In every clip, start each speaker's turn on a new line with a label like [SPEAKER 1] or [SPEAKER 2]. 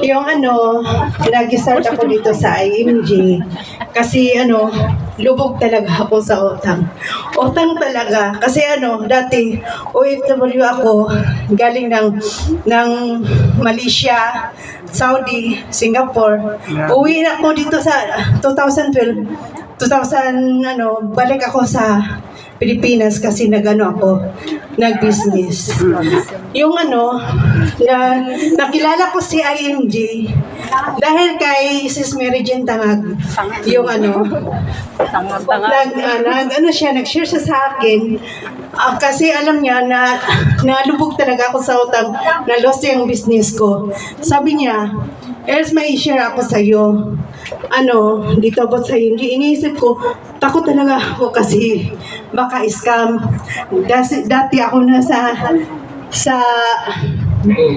[SPEAKER 1] Yung nag-start ako dito sa IMG kasi lubog talaga ako sa utang. Utang talaga kasi dati OFW ako galing ng Malaysia, Saudi, Singapore. Uwi na ako dito sa 2012. 2000 balik ako sa Pilipinas kasi nag-business. Yung nakilala ko si IMG dahil kay Sis Mary Jane Tangag. Yung nag-share siya sa akin kasi alam niya na nalubog talaga ako sa utang, na lost yung business ko. Sabi niya, else may share ako sa iyo. Dito about sa IMG. Iniisip ko, takot talaga ako kasi baka scam. Dati ako sa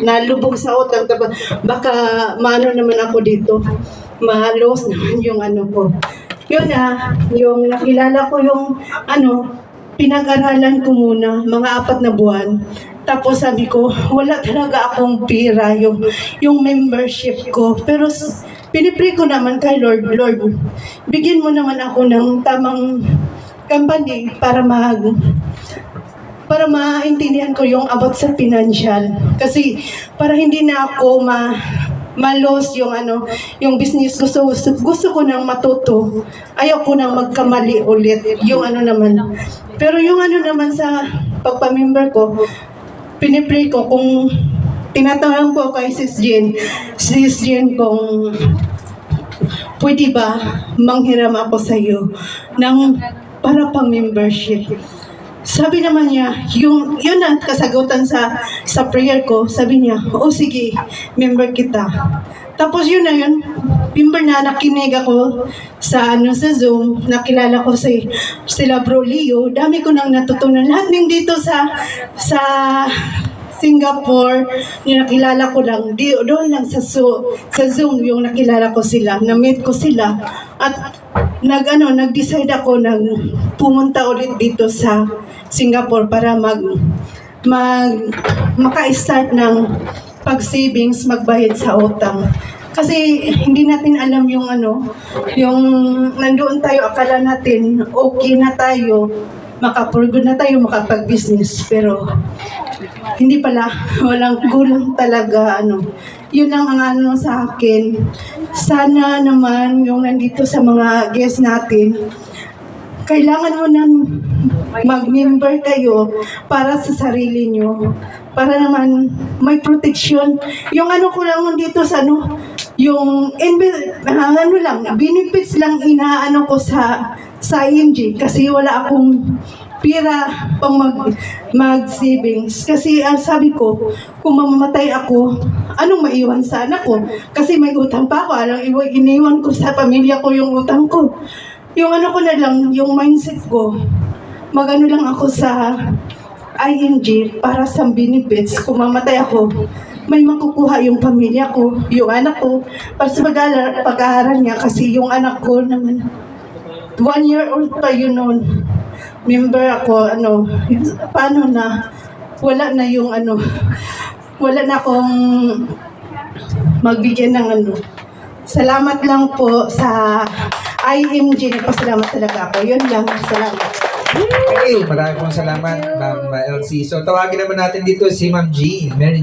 [SPEAKER 1] nalubog sa utang, baka maano naman ako dito, ma-loss naman yung ko. Yun yung nakilala ko yung pinag-aralan ko muna, mga 4 na buwan. Tapos sabi ko, wala talaga akong pira, yung membership ko. Pero pinipray ko naman kay Lord, bigyan mo naman ako ng tamang company para maintindihan ko yung about sa financial. Kasi para hindi na ako ma-loss yung business. Gusto ko nang matuto. Ayaw ko nang magkamali ulit. Yung naman. Pero yung naman sa pagpamember ko, pinipray ko kung tinatanong ko kay Sis Jane kung pwede ba manghiram ako sa iyo para pang membership. Sabi naman niya, yun ang kasagutan sa prayer ko. Sabi niya, sige, member kita. Tapos yun, member na nakinig ako sa Zoom, nakilala ko sila Bro Leo. Dami ko nang natutunan. Lahat ng dito sa Singapore, yung nakilala ko lang, doon lang sa Zoom yung nakilala ko sila, na-meet ko sila, at nag-decide ako pumunta ulit dito sa Singapore para maka-start ng pag-savings, magbayad sa utang. Kasi hindi natin alam yung nandoon tayo, akala natin okay na tayo, makapurgod na tayo, makapag-business, pero hindi pala, walang kulang talaga. Yun ang sa akin. Sana naman yung nandito sa mga guests natin, kailangan mo nang mag-member kayo para sa sarili nyo, para naman may protection. Yung ko lang dito sa yung benefits lang ko sa IMG kasi wala akong pira pang mag-savings. Kasi sabi ko, kung mamamatay ako, anong maiwan sa anak ko? Kasi may utang pa ako. Iniwan ko sa pamilya ko yung utang ko. Yung ko na lang, yung mindset ko, lang ako sa IMG para sa benefits. Kung mamatay ako, may makukuha yung pamilya ko, yung anak ko, para sa pag-aaral niya. Kasi yung anak ko naman, 1 year old pa yun noon. Member ako, paano na, wala na yung wala na akong magbigyan ng Salamat lang po sa IMG. Nagpasalamat talaga ako. Yun lang. Salamat.
[SPEAKER 2] Okay, maraming salamat, Ma'am LC. So, tawagin naman natin dito si Ma'am G. Mary